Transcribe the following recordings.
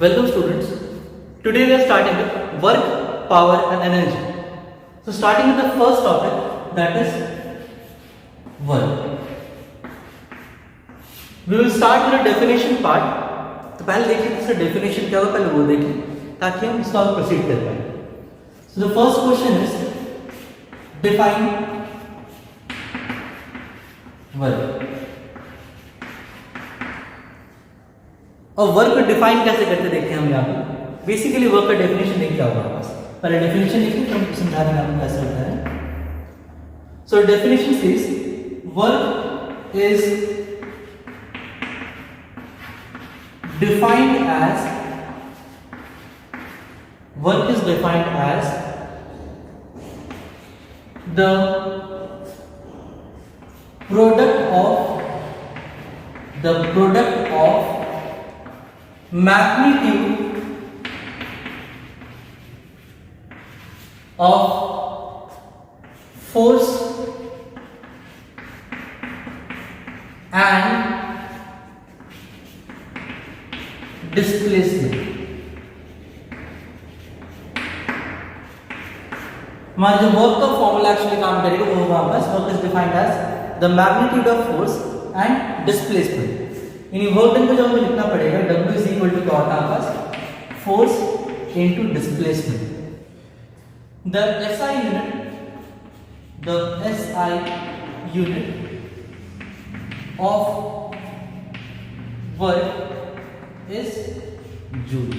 Welcome students. Today we are starting with work, power and energy. So starting with the first topic, that is work. We will start with the definition part. तो पहले देखिए इसका definition क्या होगा, पहले वो देखिए ताकि हम इसका proceed कर पाए. So the first question is define work. और वर्क को डिफाइन कैसे करते देखते हैं हम यहाँ पे. बेसिकली वर्क का डेफिनेशन देखिए क्या होगा हमारे पास. पहले डेफिनेशन लिखिए फिर हम समझा देंगे आपको कैसे होता है. So definition says work is defined as the product of magnitude of force and displacement. हमारा जो वर्क का फॉर्मूला एक्चुअली काम करेगा वो होगा हमारे पास work is defined as the magnitude of force and displacement. यानी वर्क डन को जब हमें लिखना पड़ेगा W इज इक्वल टू क्या होता है हमारे पास force into displacement. The SI unit of work is joule,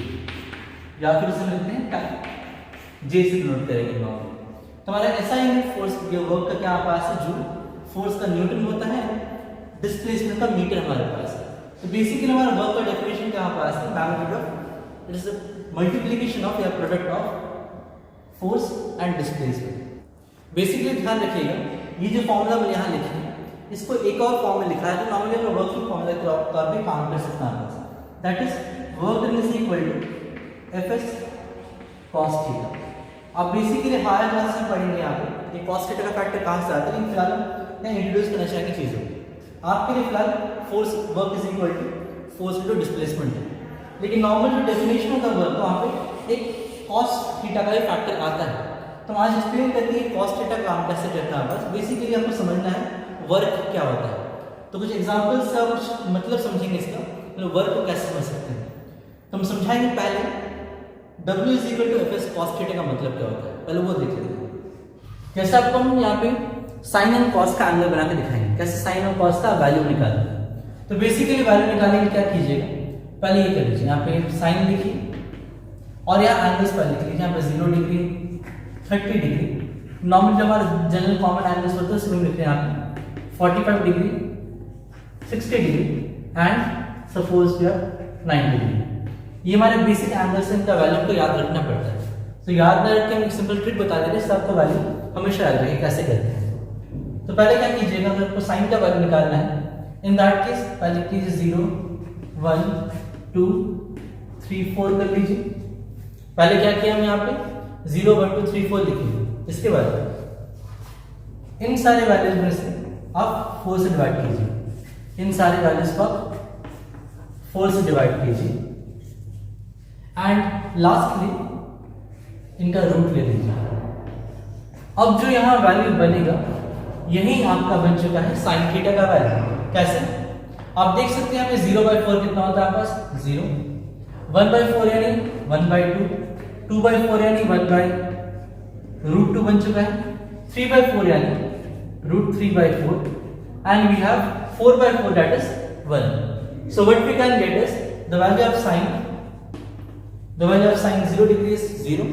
या फिर उसे लिखते हैं टाइम, J से नोट करेंगे नॉर्मल. तो हमारा SI यूनिट फोर्स ये वर्क का क्या पास है जूल, फोर्स का न्यूटन होता है, डिस्प्लेसमेंट का मीटर हमारे पास है. तो बेसिकली हमारा वर्क का डेफिनेशन क्या पास है magnitude of it is the multiplication of या product of force and displacement. Basically ध्यान रखिएगा ये जो फॉर्मूला मैंने यहाँ लिखा है इसको एक और फॉर्म में लिखा है तो नॉर्मली हम वर्क की फॉर्मूला के तौर पे काम कर सकते हैं. That is work done is equal to Fs cos theta. अब बेसिकली हायर क्लास में पढ़ेंगे यहाँ पे ये cos थीटा का फैक्टर कहाँ से आता है, लेकिन फिलहाल हम इंट्रोड्यूस करना चाहेंगे चीज़ों आपके लिए. फिलहाल force work is equal to force into displacement है, लेकिन नॉर्मल जो डेफिनेशन होता है वर्क तो वहाँ पे एक cos थीटा का ही फैक्टर आता है. तो आज एक्सप्लेन करते हैं cos थीटा काम कैसे करता है. बस बेसिकली आपको समझना है वर्क क्या होता है. तो कुछ एग्जांपल्स से आप कुछ मतलब समझेंगे इसका, मतलब वर्क को कैसे समझ सकते हैं. तो हम समझाएंगे पहले W is equal to Fs cos theta का मतलब क्या होता है, पहले वो देख लेते हैं. जैसे आपको हम यहाँ पे साइन एंड कॉस का एंगल बना के दिखाएंगे कैसे साइन और कॉस का वैल्यू निकालना है. तो बेसिकली वैल्यू निकालने के लिए क्या कीजिएगा, पहले ये कर लीजिए यहाँ पे साइन लिखिए और यहाँ एंगल्स पर लिख लीजिए. यहाँ पे 0 डिग्री 30 डिग्री. नॉर्मल जो हमारे जनरल कॉमन एंगल्स होते हैं उसमें लिखते हैं यहाँ पे 45 degree 60 degree and suppose we are 90 degree. ये हमारे बेसिक एंगल्स हैं, इनका वैल्यू को याद रखना पड़ता है. तो याद न रख के हम एक सिंपल ट्रिक बता देते हैं इससे आपको वैल्यू हमेशा याद रहेगी कैसे करते हैं. तो पहले क्या कीजिएगा, अगर आपको साइन का वैल्यू निकालना है इन दैट केस पहले कीजिए 0 1 2 3 4 कर लीजिए. पहले क्या किया हम यहाँ पे 0 1 2 3 4 लिखिए. इसके बाद इन सारे वैल्यूज में से आप 4 से डिवाइड कीजिए. इन सारे वैल्यूज को आप 4 से डिवाइड कीजिए एंड लास्टली इनका रूट ले लीजिए. अब जो यहाँ वैल्यू बनेगा यही आपका बन चुका है साइन थीटा का वैल्यू. कैसे आप देख सकते हैं यहाँ पे 0/4 कितना होता है आपके पास 0, 1/4 यानी 1/2, 2/4 यानी 1/√2 बन चुका है, 3/4 यानी √3/4 and we have 4/4 that is 1. So what we can get is the value of sine 0 degree is 0,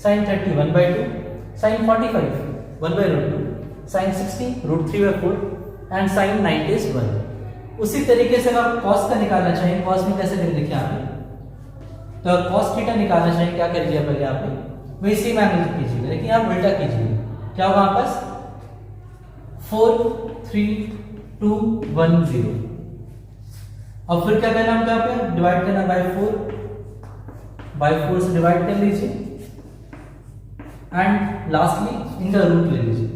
sine 30 1/2, sine 45 1/√2, sine 60 √3/4 and sine 90 is 1. उसी तरीके से अगर आप cos का निकालना चाहिए, cos में कैसे लिख देखिए आप तो cos थीटा निकालना चाहिए क्या कर लिया पहले यहाँ पे वही सेम एंगल कीजिएगा, लेकिन आप उल्टा कीजिए. क्या होगा आपके पास 4 3 2 1 0. अब फिर क्या करना है यहाँ पे डिवाइड करना बाय 4 से डिवाइड कर लीजिए एंड लास्टली इनका रूट ले लीजिए.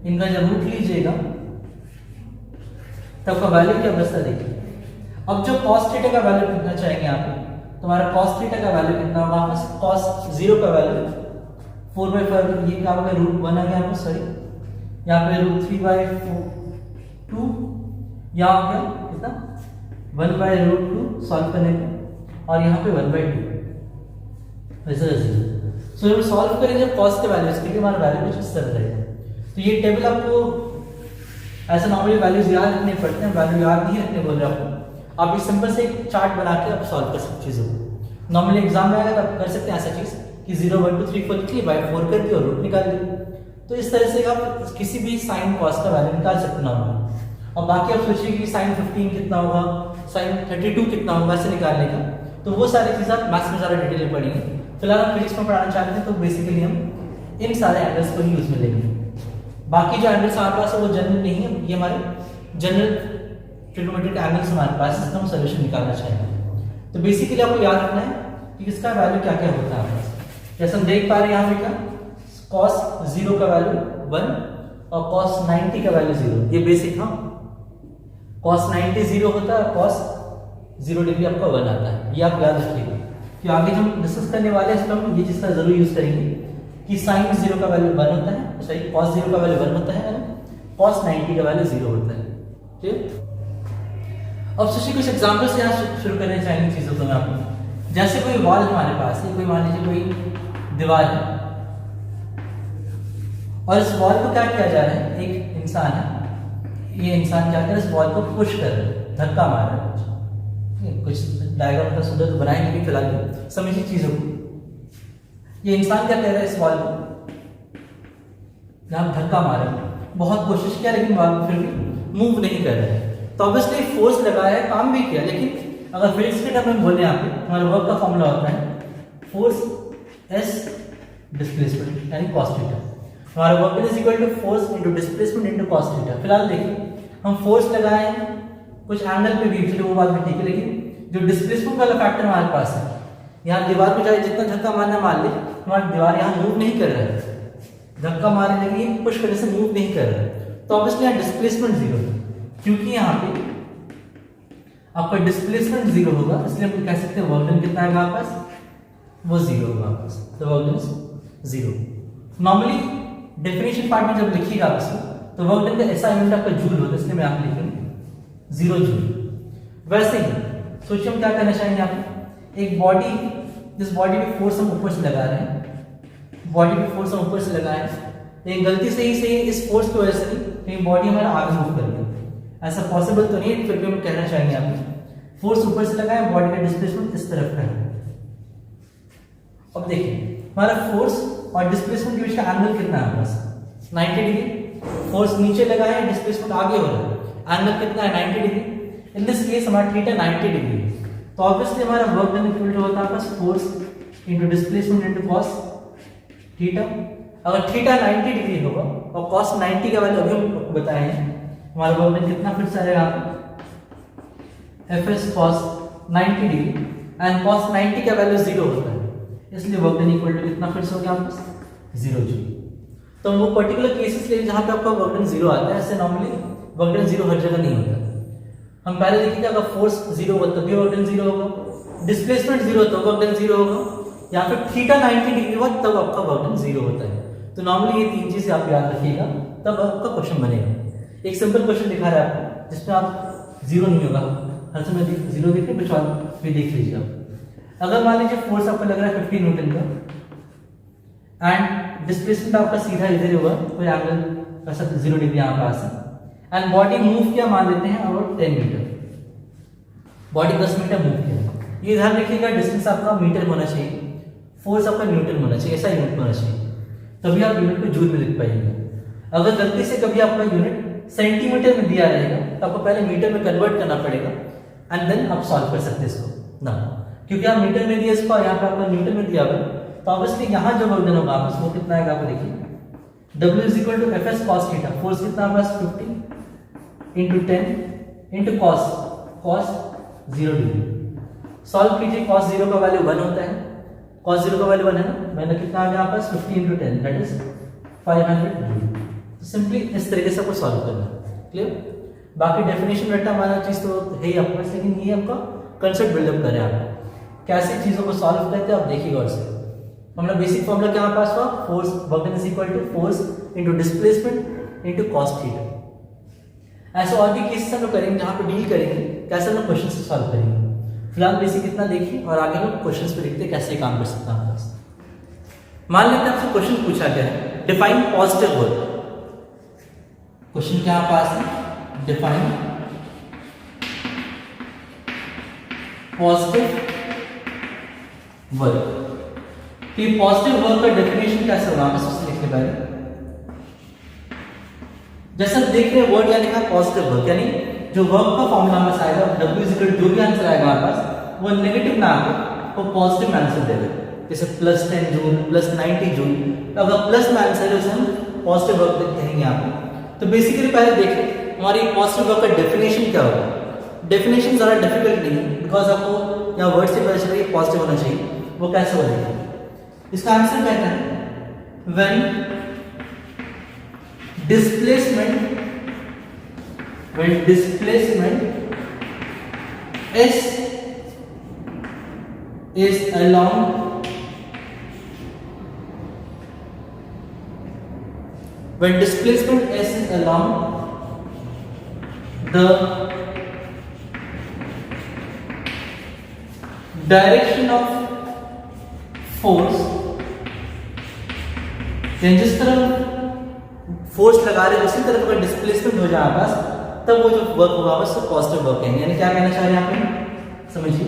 इनका जब रूट लीजिएगा तब का वैल्यू क्या बचता देखिए. अब जो cos थीटा का वैल्यू लिखना चाहेंगे आप तुम्हारा cos थीटा का वैल्यू कितना होगा आपस, cos 0 का वैल्यू 4/5, ये क्या होगा √1 आ गया आपको, सॉरी यहाँ पे √3/2, यहाँ हो गया कितना 1/√2 सॉल्व करने पे, और यहाँ पे 1/2 ऐसे ऐसे। सो जब सॉल्व करेंगे जब cos के वैल्यूज के लिए हमारा वैल्यू कुछ इस तरह रहेगा। तो ये टेबल आपको ऐसा नॉर्मली वैल्यूज याद रखने पड़ते हैं, वैल्यू याद नहीं रखने बोल रहे आपको, आप इस सिंपल से एक चार्ट बना के आप सॉल्व कर सकते चीज़ों को। नॉर्मली एग्जाम में आएगा तब कर सकते हैं ऐसा चीज़ कि 0 1 2 3 4 लिख लिए, बाय 4 कर दिया और रूट निकाल लिए। तो इस तरह से आप किसी भी साइन कॉस का वैल्यू निकाल सकते हैं नॉर्मली। और बाकी आप सोचिए कि साइन 15 कितना होगा, साइन 32 कितना होगा, ऐसे निकालने का। तो वो सारी चीज़ आप मैथ्स में ज़्यादा डिटेल में पढ़ेंगे। फिलहाल हम फिजिक्स में पढ़ाना चाहते हैं तो बेसिकली हम इन सारे एंगल्स को ही यूज में लेंगे। बाकी जो एंगल्स हमारे पास है वो जनरल नहीं है, ये हमारे जनरल ट्रिग्नोमेट्रिक एंगल्स हमारे पास, इसका हम सोल्यूशन निकालना चाहेंगे। तो बेसिकली आपको याद रखना है कि इसका वैल्यू क्या क्या होता है हमारे पास। जैसे हम देख पा रहे हैं यहाँ पे क्या cos 0 का वैल्यू 1 और cos 90 का वैल्यू 0, ये बेसिक हाँ cos 90 0 होता है, cos 0 डिग्री आपका 1 आता है, ये आप याद रखिएगा। कि आगे हम डिस्कस करने वाले हैं इसमें हम ये चीज़ का जरूर यूज करेंगे कि sin 0 का वैल्यू 1 होता है, सॉरी cos 0 का वैल्यू 1 होता है और cos 90 का वैल्यू 0 होता है। ठीक, अब सोचिए कुछ एग्जांपल से यहाँ शुरू करने चाहेंगे चीज़ों को मैं आपको। जैसे कोई वॉल हमारे पास है, कोई मान लीजिए कोई दीवार है और इस वॉल को क्या किया जा रहा है, एक इंसान है, ये इंसान क्या कर रहा है, इस वॉल को पुश कर रहा है, धक्का मार रहा है। कुछ डायग्राम का सुंदर तो बनाएंगे भी, फिलहाल समझिए चीजों को। ये इंसान क्या कर रहा है, इस वॉल को यहाँ धक्का मारा, बहुत कोशिश किया लेकिन वॉल फिर भी मूव नहीं कर रहा है। तो ऑब्वियसली फोर्स लगाया है, काम भी किया, लेकिन अगर फिजिक्स के टर्म में बोले यहाँ पे हमारे वर्क का फॉर्मूला होता है फोर्स एस डिस्प्लेसमेंट यानी cos थीटा। हमारा work is equal to force into displacement into cos theta. फिलहाल देखिए हम फोर्स लगाए हैं कुछ एंगल पे भी, चलो वो बात भी ठीक है, लेकिन जो डिस्प्लेसमेंट वाला फैक्टर हमारे पास है, यहाँ दीवार पे चाहे जितना धक्का मारना मान ले, हमारी दीवार यहाँ मूव नहीं कर रहा है, धक्का मारने लेकिन ये पुश करने से मूव नहीं कर रहा है। तो ऑब्वियसली यहाँ डिस्प्लेसमेंट 0 है, क्योंकि यहाँ पे आपका डिस्प्लेसमेंट 0 होगा, इसलिए हम कह सकते हैं वर्क डन कितना आएगा आपके पास, वो 0 होगा आपके पास। तो work done is 0। Normally definition part में जब लिखिएगा आप इसको तो वर्क डन का ऐसा यूनिट आपका जूल होता है, इसलिए मैं आप लिखेंगे 0 जूल। वैसे ही सोचिए हम क्या करना चाहेंगे, आप एक बॉडी, जिस बॉडी पे फोर्स हम ऊपर से लगा रहे हैं, बॉडी पे फोर्स हम ऊपर से लगाए हैं, लेकिन गलती से ही इस फोर्स की वजह से कहीं बॉडी हमारा आगे मूव कर गया, ऐसा पॉसिबल तो नहीं है, फिर भी हम कहना चाहेंगे आप फोर्स ऊपर से लगाए, बॉडी का डिस्प्लेसमेंट इस तरफ का है। अब देखिए हमारा फोर्स और डिस्प्लेसमेंट के बीच का एंगल कितना है, बस 90 डिग्री। फोर्स नीचे लगा है, डिस्प्लेसमेंट आगे हो रहा है, एंगल कितना है 90 डिग्री। इन दिस केस हमारा थीटा 90 डिग्री, तो ऑब्वियसली हमारा वर्क डन इक्वल टू होता है बस force into displacement into cos theta. अगर थीटा 90 डिग्री होगा और cos 90 का वैल्यू अभी हम आपको बताए हैं, हमारा वर्क डन कितना फिर से आएगा, fs cos 90 degree and cos 90 का वैल्यू 0 होता है, इसलिए वर्क डन इक्वल टू कितना फिर से हो गया आपका 0 जूल। तो वो पर्टिकुलर केसेस ले जहां पे आपका वर्क डन 0 आता है, ऐसे नॉर्मली वर्क डन 0 हर जगह नहीं होता। हम पहले देखेंगे अगर फोर्स 0 होगा तभी वर्क डन 0 होगा, डिस्प्लेसमेंट 0 तो वर्क डन 0 होगा, या फिर थीटा 90 डिग्री हुआ तब आपका वर्क डन 0 होता है। तो नॉर्मली ये तीन चीजें आप याद रखिएगा, तब आपका क्वेश्चन बनेगा। एक सिंपल क्वेश्चन दिखा रहा है आपको जिसमें आप 0 नहीं होगा, हर समय 0 देख रहे, कुछ और भी देख लीजिए आप। अगर मान लीजिए फोर्स आपको लग रहा है 50 न्यूटन का एंड डिस्प्लेसमेंट आपका सीधा इधर होगा, कोई एंगल का 0 डिग्री यहाँ पास है, एंड बॉडी मूव किया मान लेते हैं about 10 metre, body 10 metre move किया। ये ध्यान रखिएगा डिस्टेंस आपका मीटर होना चाहिए, फोर्स आपका न्यूटन होना चाहिए, ऐसा यूनिट होना चाहिए, तभी आप यूनिट को जूल में लिख पाएंगे। अगर गलती से कभी आपका यूनिट सेंटीमीटर में दिया रहेगा तो आपको पहले मीटर में कन्वर्ट करना पड़ेगा एंड देन आप सॉल्व कर सकते हैं इसको ना, क्योंकि आप मीटर में दिया इसको, यहाँ पे आपका न्यूटन में दिया हुआ, तो ऑब्वियसली यहाँ जो वर्क डन होगा आपस वो कितना आएगा, आप देखिए W is equal to F S cos theta, force कितना बस 50 into 10 into cos 0 degree. Solve कीजिए, cos 0 का वैल्यू 1 होता है, cos 0 का वैल्यू 1 है ना, मैंने कितना आ गया आपका 50 इंटू 10 दैट इज 500 जूल। तो सिंपली इस तरीके से आपको सॉल्व करना है, क्लियर। बाकी डेफिनेशन रट्टा मारना चीज तो है ही आपके पास, लेकिन ये आपका कंसेप्ट बिल्डअप करें आप। कैसे चीज़ों को सॉल्व करते हैं आप देखिएगा। और से हमारा बेसिक फॉर्मूला क्या हमारे पास हुआ, force work done is equal to force into displacement into cos theta. ऐसे और भी केसेस हम लोग करेंगे जहाँ पे डील करेंगे कैसे हम लोग क्वेश्चन से सॉल्व करेंगे। फिलहाल बेसिक इतना देखिए और आगे हम क्वेश्चन पे देखते हैं कैसे काम कर सकते हैं हमारे पास। मान लेते हैं आपसे क्वेश्चन पूछा गया है डिफाइन पॉजिटिव वर्क। क्वेश्चन क्या पास है, डिफाइन पॉजिटिव वर्क। कि पॉजिटिव वर्क का डेफिनेशन कैसे होगा हमें सबसे लिखने पहले। जैसे आप देख रहे हैं वर्ड क्या लिखा है पॉजिटिव वर्क, यानी जो वर्क का फॉर्मूला हमें आएगा W इज इक्वल जो भी आंसर आएगा हमारे पास वो नेगेटिव ना आके वो पॉजिटिव में आंसर देगा। जैसे +10 जूल +90 जूल, अगर प्लस में आंसर है उसे हम पॉजिटिव वर्क कहेंगे यहाँ पे। तो बेसिकली पहले देखें हमारी पॉजिटिव वर्क का डेफिनेशन क्या होगा। डेफिनेशन ज़्यादा डिफिकल्ट नहीं है बिकॉज आपको यहाँ वर्ड से पता चल रही है पॉजिटिव होना चाहिए। वो कैसे हो जाएगा, इसका आंसर कहता है when displacement S is along when displacement S is along the direction of force, जिस तरफ फोर्स लगा रहे हैं उसी तरफ अगर डिस्प्लेसमेंट हो जाए पास तब वो जो वर्क होगा उसको पॉजिटिव वर्क कहेंगे। यानी क्या कहना चाह रहे हैं यहाँ पे समझिए,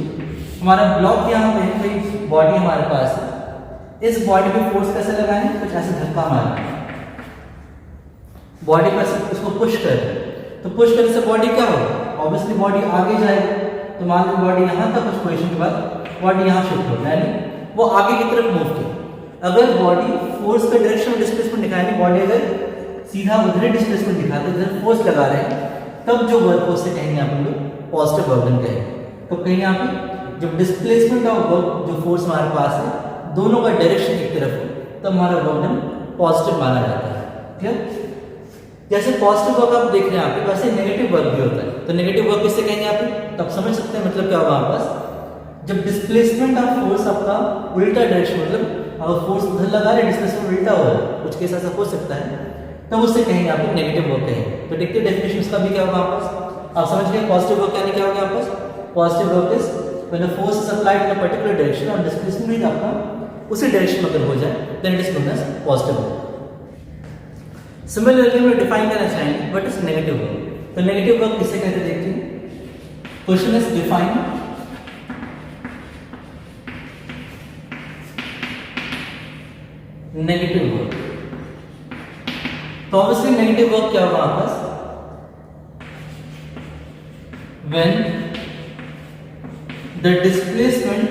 हमारा ब्लॉक यहाँ पे कोई बॉडी हमारे पास है, इस बॉडी पे फोर्स कैसे लगाएं, कुछ ऐसे धक्का मारना बॉडी पर, इसको पुश कर, तो पुश करने से बॉडी क्या होगा, ऑब्वियसली बॉडी आगे जाएगी। तो मान लो बॉडी यहाँ था कुछ पोजीशन के बाद बॉडी यहाँ शिफ्ट होगा, यानी वो आगे की तरफ मूव की। अगर बॉडी फोर्स का डायरेक्शन में डिस्प्लेसमेंट दिखाएगी, बॉडी अगर सीधा उधर डिस्प्लेसमेंट दिखाते इधर फोर्स लगा रहे हैं तब जो वर्क फोर्स से कहेंगे आप लोग पॉजिटिव वर्क डन कहेंगे। तो कहीं यहाँ पे जब डिस्प्लेसमेंट ऑफ वर्क जो फोर्स हमारे पास है दोनों का डायरेक्शन एक तरफ हो तब हमारा वर्क डन पॉजिटिव माना जाता है। ठीक है, जैसे पॉजिटिव वर्क आप देख रहे हैं यहाँ पे वैसे नेगेटिव वर्क भी होता है। तो नेगेटिव वर्क किससे कहेंगे आप, तब समझ सकते हैं मतलब क्या होगा हमारे पास, जब डिस्प्लेसमेंट ऑफ फोर्स आपका उल्टा डायरेक्शन, मतलब अगर फोर्स उधर लगा रहे डिस्प्लेसमेंट उल्टा हो रहा है, कुछ केस ऐसा हो सकता है, तब उससे कहेंगे आप नेगेटिव वर्क कहेंगे। तो देखते हैं डेफिनेशन इसका भी क्या होगा आपके पास। आप समझ गए पॉजिटिव वर्क यानी क्या होगा आपके पास, positive work is when the force is applied in a particular direction और डिस्प्लेसमेंट आपका उसी डायरेक्शन में अगर हो जाए then it is known as positive work. Similarly हम डिफाइन करना चाहेंगे व्हाट इज नेगेटिव वर्क। तो नेगेटिव वर्क किससे कहते हैं देखते हैं। Question is define negative work. तो ऑब्वियसली नेगेटिव वर्क क्या होगा आपके पास, when the displacement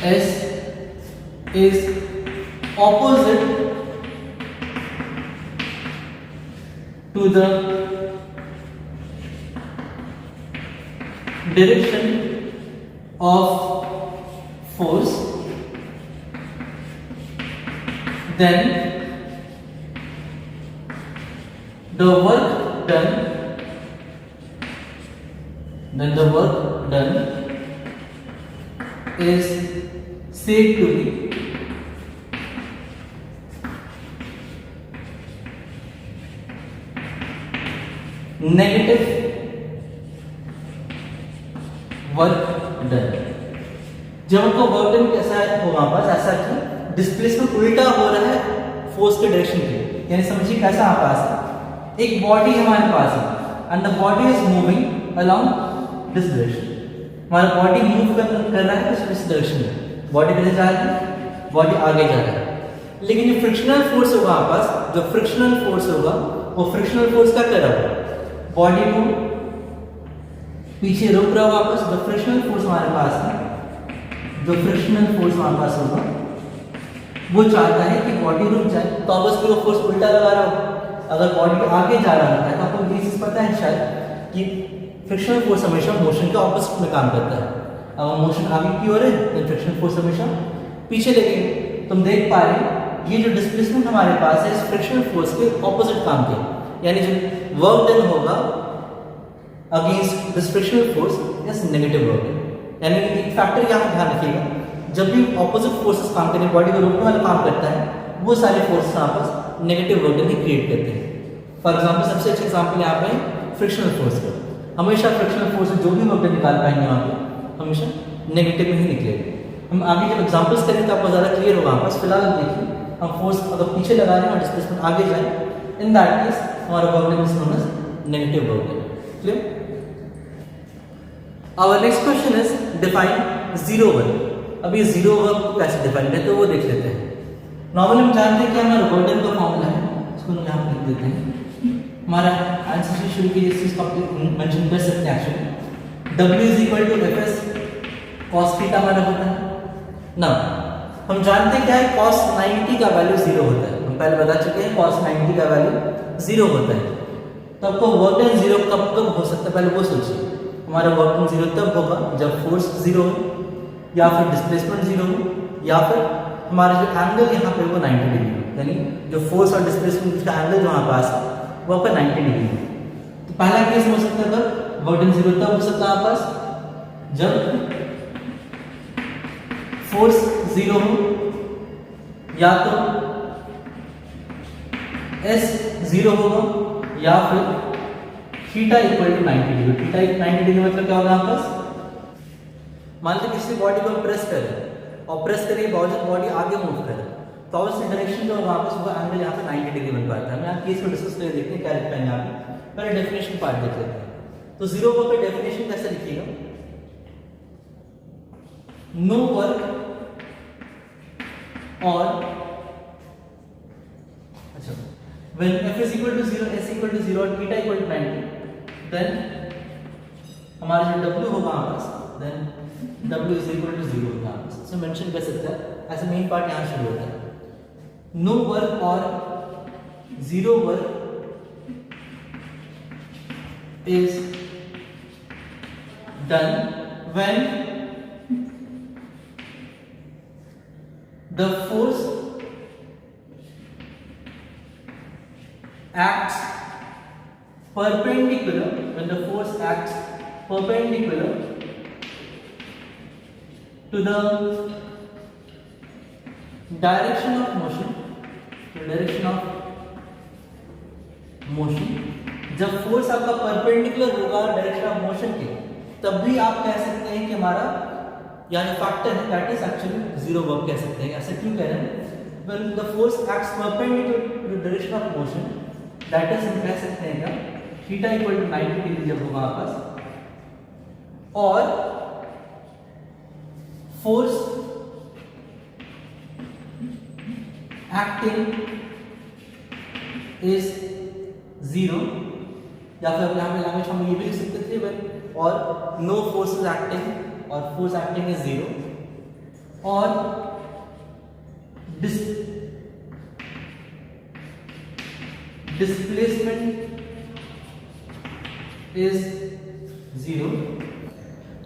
S is opposite to the direction of force, then the work done is said to be negative work done। जब आपका वर्क डन कैसा होगा हमारे पास, ऐसा कि डिस्प्लेसमेंट उल्टा हो रहा है फोर्स के डायरेक्शन के, यानी समझिए कैसा हमारे पास है, एक बॉडी हमारे पास है and the body is moving along this direction. हमारा बॉडी मूव कर रहा है इस डायरेक्शन में, बॉडी किधर जा रही है, बॉडी आगे जा रहा है। लेकिन जो फ्रिक्शनल फोर्स होगा हमारे पास, जो फ्रिक्शनल फोर्स होगा वो फ्रिक्शनल फोर्स क्या कर रहा होगा, बॉडी को पीछे रोक रहा होगा वापस। जो फ्रिक्शनल फोर्स हमारे पास है, जो फ्रिक्शनल फोर्स हमारे पास होगा वो चाहता है कि बॉडी रुक जाए, तो ऑब्वियसली वो फोर्स उल्टा लगा रहा होगा। अगर बॉडी आगे जा रहा होता है तो आपको ये चीज पता है शायद कि फ्रिक्शनल फोर्स हमेशा मोशन के ऑपोजिट में काम करता है। अगर मोशन आगे की ओर है तो फ्रिक्शनल फोर्स हमेशा पीछे लगेगी। तुम देख पा रहे हैं ये जो डिस्प्लेसमेंट हमारे पास है इस फ्रिक्शनल फोर्स के ऑपोजिट काम के, यानी जो वर्क डन होगा against this frictional force is negative work. यानी एक फैक्टर यहाँ ध्यान रखिएगा, जब भी ऑपोजिट फोर्सेस काम करें, बॉडी को रोकने वाला काम करता है, वो सारे फोर्सेस आपस नेगेटिव वर्क ही क्रिएट करते हैं। फॉर एग्जाम्पल सबसे अच्छे एग्जाम्पल यहाँ पे फ्रिक्शनल फोर्स का, हमेशा फ्रिक्शनल फोर्स जो भी वर्क निकाल पाएंगे वहाँ पे हमेशा नेगेटिव में ही निकलेगा। हम आगे जब एग्जाम्पल्स करें तो आपको ज़्यादा क्लियर होगा। आपस फिलहाल देखिए, हम फोर्स अगर पीछे लगा रहे हैं और डिस्प्लेसमेंट आगे जाए, इन दैट केस हमारा work is known as negative work. Clear? Our next question is define zero work. अब ये जीरो वर्क को कैसे डिफाइन करते हैं वो देख लेते हैं। नॉर्मली हम जानते हैं कि हमारा वर्डन का फॉर्मूला है, इसको हम यहाँ लिख देते हैं। हमारा आंसर से शुरू कीजिए, इस चीज को मेंशन कर सकते हैं actually. W is equal to F S cos theta हमारा होता है ना। हम जानते हैं क्या है, cos 90 का वैल्यू 0 होता है। हम पहले बता चुके हैं cos 90 का वैल्यू 0 होता है। तो आपको वर्क डन 0 कब हो सकता है, पहले वो सोचिए। हमारा वर्क डन 0 तब होगा जब फोर्स 0 हो, या फिर डिस्प्लेसमेंट 0 हो, या फिर हमारा जो एंगल यहाँ पे वो 90 डिग्री हो। यानी जो फोर्स और डिस्प्लेसमेंट का एंगल जो हमारे पास है वो आपका 90 डिग्री हो। तो पहला केस हो सकता है तब वर्क डन 0 तब हो सकता है आपके पास जब फोर्स 0 हो, या तो S 0 होगा, या फिर theta equal to 90 degree. Theta 90 degree मतलब क्या होगा आपके पास, मान लीजिए किसी बॉडी को प्रेस करें और प्रेस करिए बॉडी आगे मूव करे, तो ऑब्वियसली डायरेक्शन जो वापस होगा एंगल यहाँ पे 90 डिग्री बन पाता है। हम यहाँ केस को डिस्कस करके देखते हैं क्या लिखता है यहाँ पे। पहले डेफिनेशन पार्ट देख लेते हैं। तो जीरो वर्क का डेफिनेशन कैसे लिखिएगा, नो वर्क और अच्छा when f is equal to 0, s equal to 0 और theta equal to 90, then हमारा जो w होगा आपस, then w is equal to 0 होगा आपस। इसे मेंशन कर सकते हैं, ऐसे मेन पार्ट यहाँ शुरू होता है। नो वर्क और zero work is done when the force acts perpendicular, when the force acts perpendicular to the direction of motion, to direction of motion। जब फोर्स आपका परपेंडिकुलर होगा डायरेक्शन ऑफ मोशन के, तब भी आप कह सकते हैं कि हमारा यहाँ जो फैक्टर है that is actually zero work कह सकते हैं। ऐसा क्यों कह रहे हैं, when the force acts perpendicular to the direction of motion, that is हम कह सकते हैं क्या, थीटा इक्वल टू 90 डिग्री जब होगा आपस, और फोर्स एक्टिंग इज जीरो, या फिर यहाँ पे लैंग्वेज हम ये भी लिख सकते थे भाई, और नो फोर्स इज एक्टिंग, और फोर्स एक्टिंग इज जीरो, और डिस्प्लेसमेंट इज जीरो।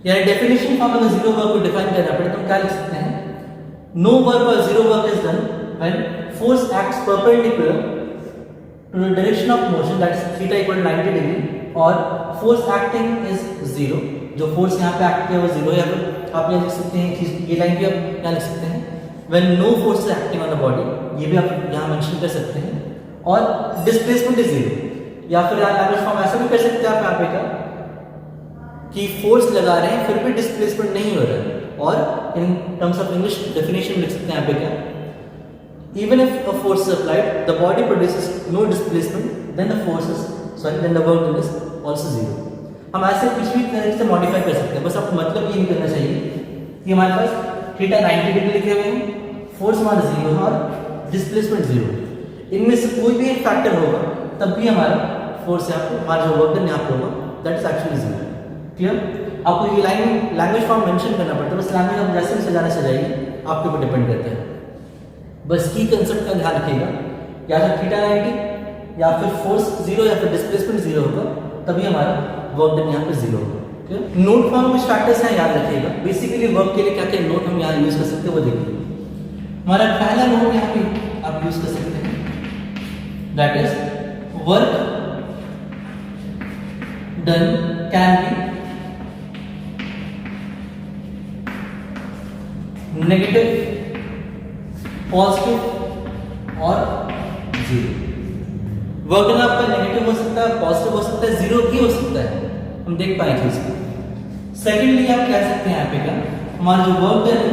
यानी डेफिनेशन फॉर्म अगर जीरो वर्क को डिफाइन करना पड़े तो हम क्या लिख सकते हैं, नो वर्क और zero work is done when force acts perpendicular to the direction of motion, that is theta equal to 90 degree, और force acting is zero। जो force यहाँ पे act किया वो zero, या फिर आप यहाँ लिख सकते हैं, ये लाइन भी आप यहाँ लिख सकते हैं, when no force is acting on the body, ये भी आप यहाँ मेंशन कर सकते हैं, और displacement is zero। या फिर लैंग्वेज फॉर्म ऐसा भी कर सकते हैं आप यहाँ पे का कि फोर्स लगा रहे हैं फिर भी डिस्प्लेसमेंट नहीं हो रहा है, और in terms of English definition लिख सकते हैं यहाँ पे क्या, even if a force is applied, the body produces no displacement, then the work done is also zero। हम ऐसे कुछ भी तरह से मॉडिफाई कर सकते हैं, बस आपको मतलब ये नहीं करना चाहिए कि हमारे पास थीटा 90 डिग्री लिखे हुए हैं, फोर्स हमारा जीरो है और डिस्प्लेसमेंट जीरो, इनमें से कोई भी एक फैक्टर होगा तब भी हमारा फोर्स यहाँ पे, हमारा जो वर्क डन यहाँ पे होगा that is actually zero. Clear? आपको ये लाइन लैंग्वेज फॉर्म मेंशन करना पड़ता है, बस लैंग्वेज आप जैसे भी सजाना सजाइए आपके ऊपर डिपेंड करता है। बस की कंसेप्ट का ध्यान रखिएगा, या तो थीटा 90 या फिर फोर्स जीरो या फिर डिस्प्लेसमेंट जीरो होगा, तभी हमारा वर्क डन यहाँ पे जीरो होगा। नोट फॉर्म कुछ फैक्टर्स हैं याद रखिएगा। बेसिकली वर्क के लिए क्या क्या नोट हम यहाँ यूज कर सकते हैं वो देखिए। हमारा पहला नोट यहाँ पे आप यूज कर सकते हैं, that is work done can be negative, positive और जीरो। वर्क डन आपका नेगेटिव हो सकता है, पॉजिटिव हो सकता है, जीरो भी हो सकता है, हम देख पाएंगे इसको। सेकेंडली आप कह सकते हैं यहाँ पे का हमारा जो वर्क डन है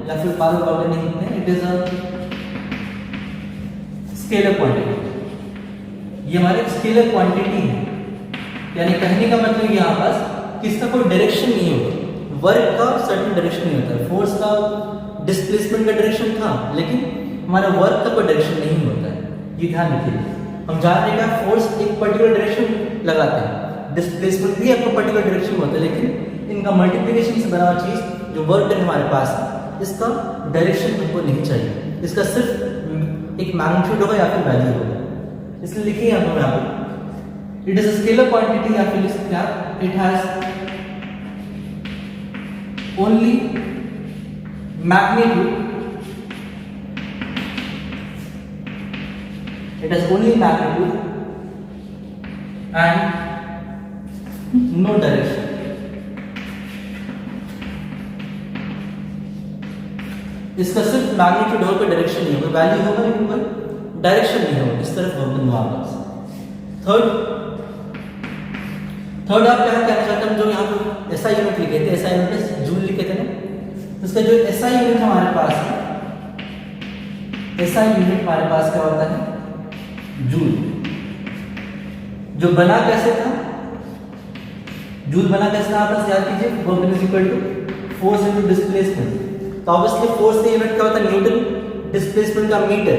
या फिर पावर वर्क डन नहीं लिखते हैं, it is a scalar quantity. ये हमारे स्केलर क्वांटिटी है, यानी कहने का मतलब यहाँ पास कि इसका कोई डायरेक्शन नहीं होगा, वर्क का सर्टेन डायरेक्शन नहीं होता है। फोर्स का डिस्प्लेसमेंट का डायरेक्शन था, लेकिन हमारा वर्क का कोई डायरेक्शन नहीं होता है, ये ध्यान रखिए। हम जान रहे हैं फोर्स एक पर्टिकुलर डायरेक्शन लगाते हैं, डिस्प्लेसमेंट भी आपका पर्टिकुलर डायरेक्शन होता है, लेकिन इनका मल्टीप्लिकेशन से बना हुआ चीज जो वर्क डन हमारे पास है, इसका डायरेक्शन हमको नहीं चाहिए, इसका सिर्फ एक मैग्नीट्यूड होगा या फिर वैल्यू होगा। इसलिए लिखिए हम यहाँ पर it is a scalar quantity, या फिर लिख सकते हैं आप it has only magnitude, it has only magnitude and no direction. इसका सिर्फ मैग्नीट्यूड होगा, डायरेक्शन नहीं होगा, वैल्यू होगा लेकिन कोई डायरेक्शन नहीं होगा, इस तरफ वर्क डन होगा। थर्ड आप क्या कहना चाहते हैं, जो यहाँ पर एसआई यूनिट लिखे थे, एसआई यूनिट जूल लिखे थे ना, तो इसका जो एसआई यूनिट हमारे पास है, एसआई यूनिट हमारे पास क्या होता है, जूल। जो बना कैसे था, जूल बना कैसे था, आप याद कीजिए, work done is equal to force into displacement. तो ऑब्वियसली फोर्स का यूनिट क्या होता है, न्यूटन, डिस्प्लेसमेंट का मीटर।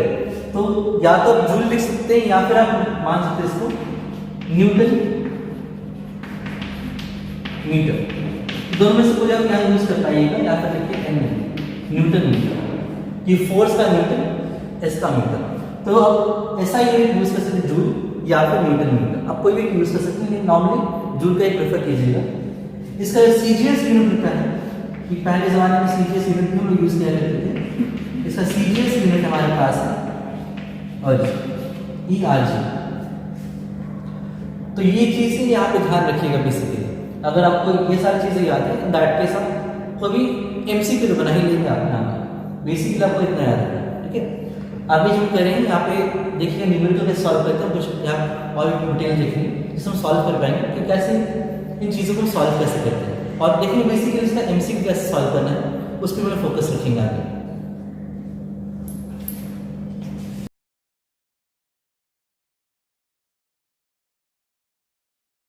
तो या तो आप जूल लिख सकते हैं या फिर आप मान सकते हैं इसको न्यूटन मीटर। दोनों में से कोई आप यहाँ यूज कर पाइएगा, या फिर लिखिए एन न्यूटन मीटर, ये फोर्स का न्यूटन, इसका मीटर। तो अब ऐसा यूनिट यूज कर सकते हैं जूल या फिर न्यूटन मीटर, आप कोई भी यूज कर सकते हैं, नॉर्मली जूल का एक प्रेफर कीजिएगा। इसका सीजीएस यूनिट होता है कि पहले जमाने में सीजीएस यूनिट भी हम लोग यूज किया करते थे, इसका सीजीएस यूनिट हमारे पास है और ERG। तो ये चीजें यहाँ पे ध्यान रखिएगा बेसिकली। अगर आपको ये सारी चीजें याद है तो दैट केस आप कभी एमसीक्यू बना ही लेंगे आप नाम, बेसिकली आपको इतना याद है, ठीक है। अभी जो करेंगे यहाँ पे देखिए न्यूमेरिकल कैसे सॉल्व करते हैं, कुछ यहाँ और डिटेल देखिए जिससे हम सॉल्व कर पाएंगे कि कैसे इन चीज़ों को सॉल्व कैसे करते हैं, और देखिए बेसिकली इसका एमसीक्यू कैसे सॉल्व करना है उस पर मैं फोकस रखेंगे आगे।